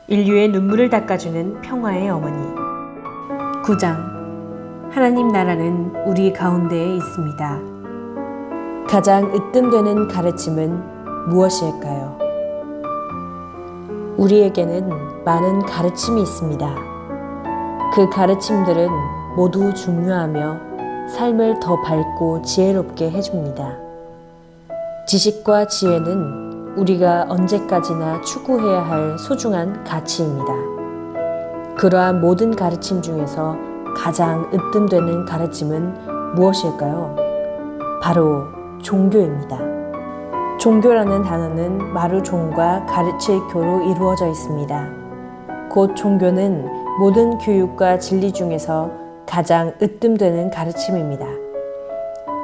인류의 눈물을 닦아주는 평화의 어머니. 9장. 하나님 나라는 우리 가운데에 있습니다. 가장 으뜸되는 가르침은 무엇일까요? 우리에게는 많은 가르침이 있습니다. 그 가르침들은 모두 중요하며 삶을 더 밝고 지혜롭게 해줍니다. 지식과 지혜는 우리가 언제까지나 추구해야 할 소중한 가치입니다. 그러한 모든 가르침 중에서 가장 으뜸되는 가르침은 무엇일까요? 바로 종교입니다. 종교라는 단어는 마루 종과 가르칠 교로 이루어져 있습니다. 곧 종교는 모든 교육과 진리 중에서 가장 으뜸되는 가르침입니다.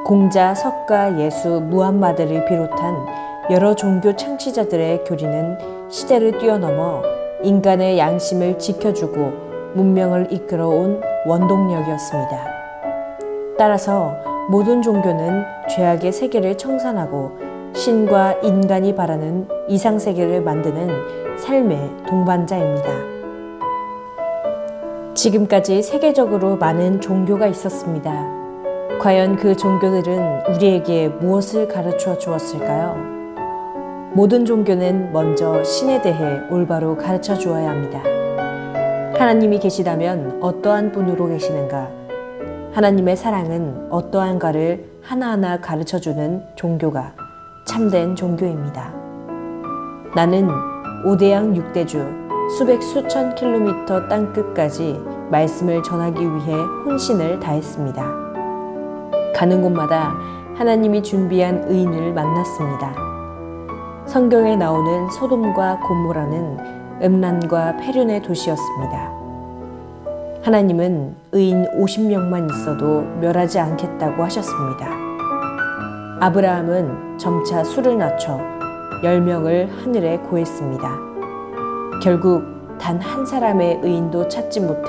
공자, 석가, 예수, 무함마드를 비롯한 여러 종교 창시자들의 교리는 시대를 뛰어넘어 인간의 양심을 지켜주고 문명을 이끌어온 원동력이었습니다. 따라서 모든 종교는 죄악의 세계를 청산하고 신과 인간이 바라는 이상세계를 만드는 삶의 동반자입니다. 지금까지 세계적으로 많은 종교가 있었습니다. 과연 그 종교들은 우리에게 무엇을 가르쳐 주었을까요? 모든 종교는 먼저 신에 대해 올바로 가르쳐 주어야 합니다. 하나님이 계시다면 어떠한 분으로 계시는가? 하나님의 사랑은 어떠한가를 하나하나 가르쳐 주는 종교가 참된 종교입니다. 나는 오대양 6대주 수백 수천 킬로미터 땅끝까지 말씀을 전하기 위해 혼신을 다했습니다. 가는 곳마다 하나님이 준비한 의인을 만났습니다. 성경에 나오는 소돔과 고모라는 음란과 폐륜의 도시였습니다. 하나님은 의인 50명만 있어도 멸하지 않겠다고 하셨습니다. 아브라함은 점차 수를 낮춰 10명을 하늘에 고했습니다. 결국 단 한 사람의 의인도 찾지 못해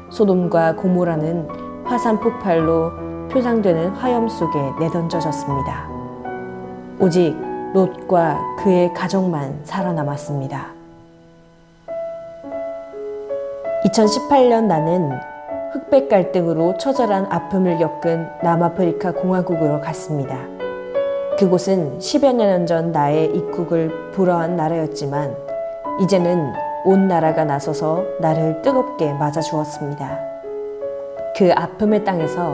소돔과 고모라는 화산 폭발로 표상되는 화염 속에 내던져졌습니다. 오직 롯과 그의 가족만 살아남았습니다. 2018년 나는 흑백 갈등으로 처절한 아픔을 겪은 남아프리카 공화국으로 갔습니다. 그곳은 10여 년 전 나의 입국을 불허한 나라였지만 이제는 온 나라가 나서서 나를 뜨겁게 맞아주었습니다. 그 아픔의 땅에서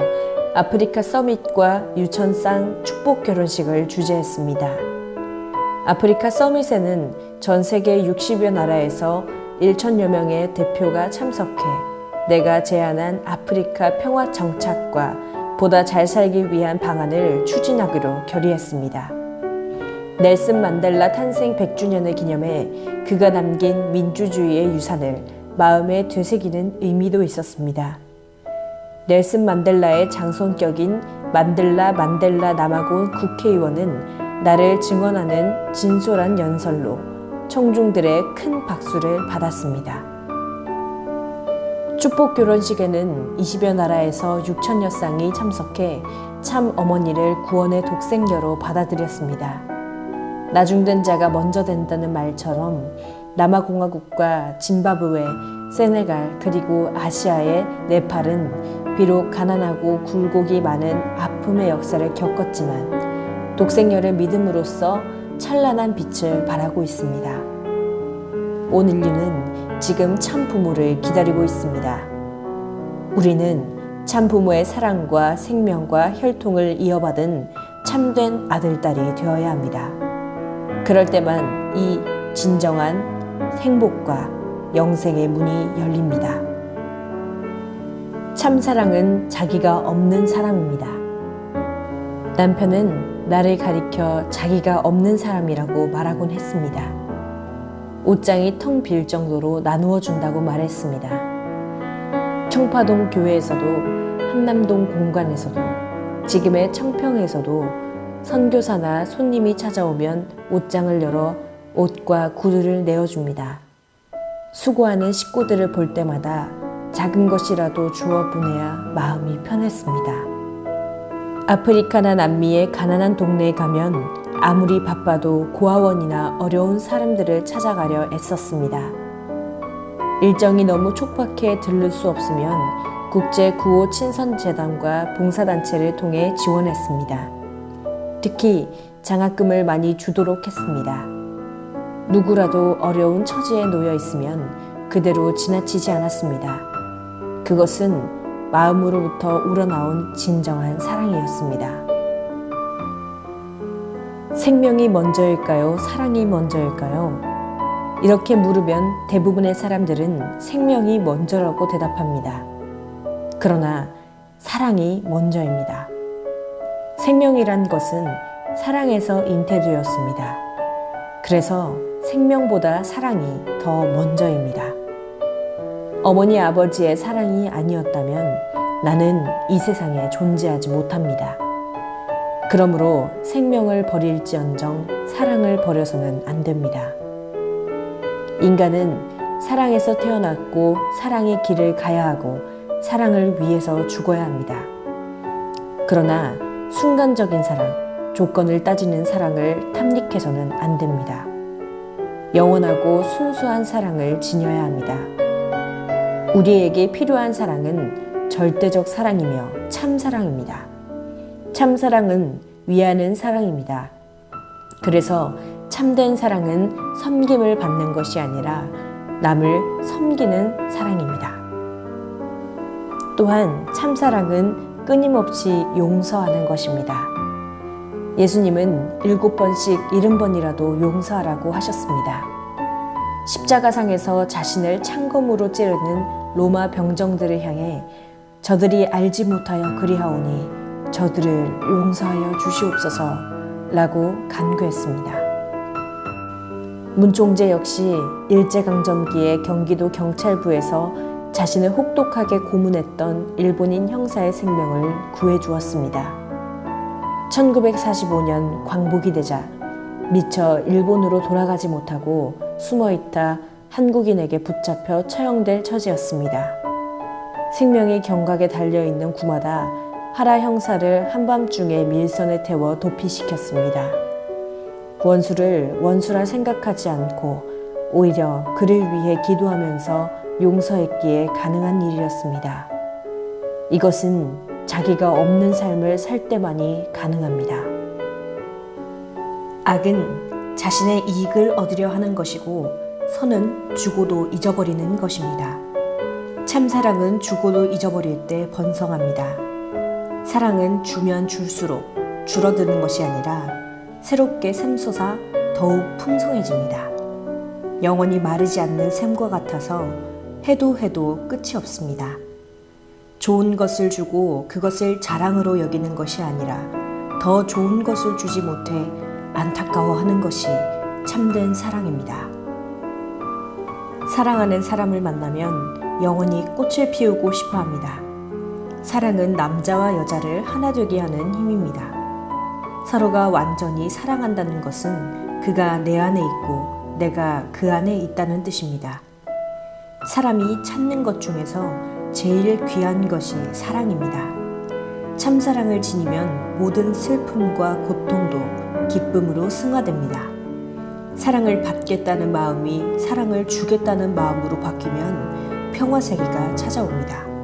아프리카 서밋과 유천상 축복 결혼식을 주재했습니다. 아프리카 서밋에는 전 세계 60여 나라에서 1천여 명의 대표가 참석해 내가 제안한 아프리카 평화 정착과 보다 잘 살기 위한 방안을 추진하기로 결의했습니다. 넬슨 만델라 탄생 100주년을 기념해 그가 남긴 민주주의의 유산을 마음에 되새기는 의미도 있었습니다. 넬슨 만델라의 장손격인 만델라 남아공 국회의원은 나를 증언하는 진솔한 연설로 청중들의 큰 박수를 받았습니다. 축복 결혼식에는 20여 나라에서 6천여 쌍이 참석해 참 어머니를 구원의 독생녀로 받아들였습니다. 나중된 자가 먼저 된다는 말처럼 남아공화국과 짐바브웨, 세네갈 그리고 아시아의 네팔은 비록 가난하고 굴곡이 많은 아픔의 역사를 겪었지만 독생녀를 믿음으로써 찬란한 빛을 발하고 있습니다. 온 인류는 지금 참 부모를 기다리고 있습니다. 우리는 참 부모의 사랑과 생명과 혈통을 이어받은 참된 아들딸이 되어야 합니다. 그럴 때만 이 진정한 행복과 영생의 문이 열립니다. 참 사랑은 자기가 없는 사람입니다. 남편은 나를 가리켜 자기가 없는 사람이라고 말하곤 했습니다. 옷장이 텅 빌 정도로 나누어 준다고 말했습니다. 청파동 교회에서도 한남동 공관에서도 지금의 청평에서도 선교사나 손님이 찾아오면 옷장을 열어 옷과 구두를 내어줍니다. 수고하는 식구들을 볼 때마다 작은 것이라도 주어 보내야 마음이 편했습니다. 아프리카나 남미의 가난한 동네에 가면 아무리 바빠도 고아원이나 어려운 사람들을 찾아가려 애썼습니다. 일정이 너무 촉박해 들를 수 없으면 국제구호친선재단과 봉사단체를 통해 지원했습니다. 특히 장학금을 많이 주도록 했습니다. 누구라도 어려운 처지에 놓여 있으면 그대로 지나치지 않았습니다. 그것은 마음으로부터 우러나온 진정한 사랑이었습니다. 생명이 먼저일까요? 사랑이 먼저일까요? 이렇게 물으면 대부분의 사람들은 생명이 먼저라고 대답합니다. 그러나 사랑이 먼저입니다. 생명이란 것은 사랑에서 잉태되었습니다. 그래서 생명보다 사랑이 더 먼저입니다. 어머니 아버지의 사랑이 아니었다면 나는 이 세상에 존재하지 못합니다. 그러므로 생명을 버릴지언정 사랑을 버려서는 안 됩니다. 인간은 사랑에서 태어났고 사랑의 길을 가야 하고 사랑을 위해서 죽어야 합니다. 그러나 순간적인 사랑, 조건을 따지는 사랑을 탐닉해서는 안 됩니다. 영원하고 순수한 사랑을 지녀야 합니다. 우리에게 필요한 사랑은 절대적 사랑이며 참사랑입니다. 참사랑은 위하는 사랑입니다. 그래서 참된 사랑은 섬김을 받는 것이 아니라 남을 섬기는 사랑입니다. 또한 참사랑은 끊임없이 용서하는 것입니다. 예수님은 7번씩 70번이라도 용서하라고 하셨습니다. 십자가상에서 자신을 창검으로 찌르는 로마 병정들을 향해 저들이 알지 못하여 그리하오니 저들을 용서하여 주시옵소서 라고 간구했습니다. 문총재 역시 일제강점기에 경기도 경찰부에서 자신을 혹독하게 고문했던 일본인 형사의 생명을 구해주었습니다. 1945년 광복이 되자 미처 일본으로 돌아가지 못하고 숨어있다 한국인에게 붙잡혀 처형될 처지였습니다. 생명이 경각에 달려있는 구마다 하라 형사를 한밤중에 밀선에 태워 도피시켰습니다. 원수를 원수라 생각하지 않고 오히려 그를 위해 기도하면서 용서했기에 가능한 일이었습니다. 이것은 자기가 없는 삶을 살 때만이 가능합니다. 악은 자신의 이익을 얻으려 하는 것이고 선은 주고도 잊어버리는 것입니다. 참사랑은 주고도 잊어버릴 때 번성합니다. 사랑은 주면 줄수록 줄어드는 것이 아니라 새롭게 샘솟아 더욱 풍성해집니다. 영원히 마르지 않는 샘과 같아서 해도 끝이 없습니다. 좋은 것을 주고 그것을 자랑으로 여기는 것이 아니라 더 좋은 것을 주지 못해 안타까워하는 것이 참된 사랑입니다. 사랑하는 사람을 만나면 영원히 꽃을 피우고 싶어 합니다. 사랑은 남자와 여자를 하나 되게 하는 힘입니다. 서로가 완전히 사랑한다는 것은 그가 내 안에 있고 내가 그 안에 있다는 뜻입니다. 사람이 찾는 것 중에서 제일 귀한 것이 사랑입니다. 참사랑을 지니면 모든 슬픔과 고통도 기쁨으로 승화됩니다. 사랑을 받겠다는 마음이 사랑을 주겠다는 마음으로 바뀌면 평화세계가 찾아옵니다.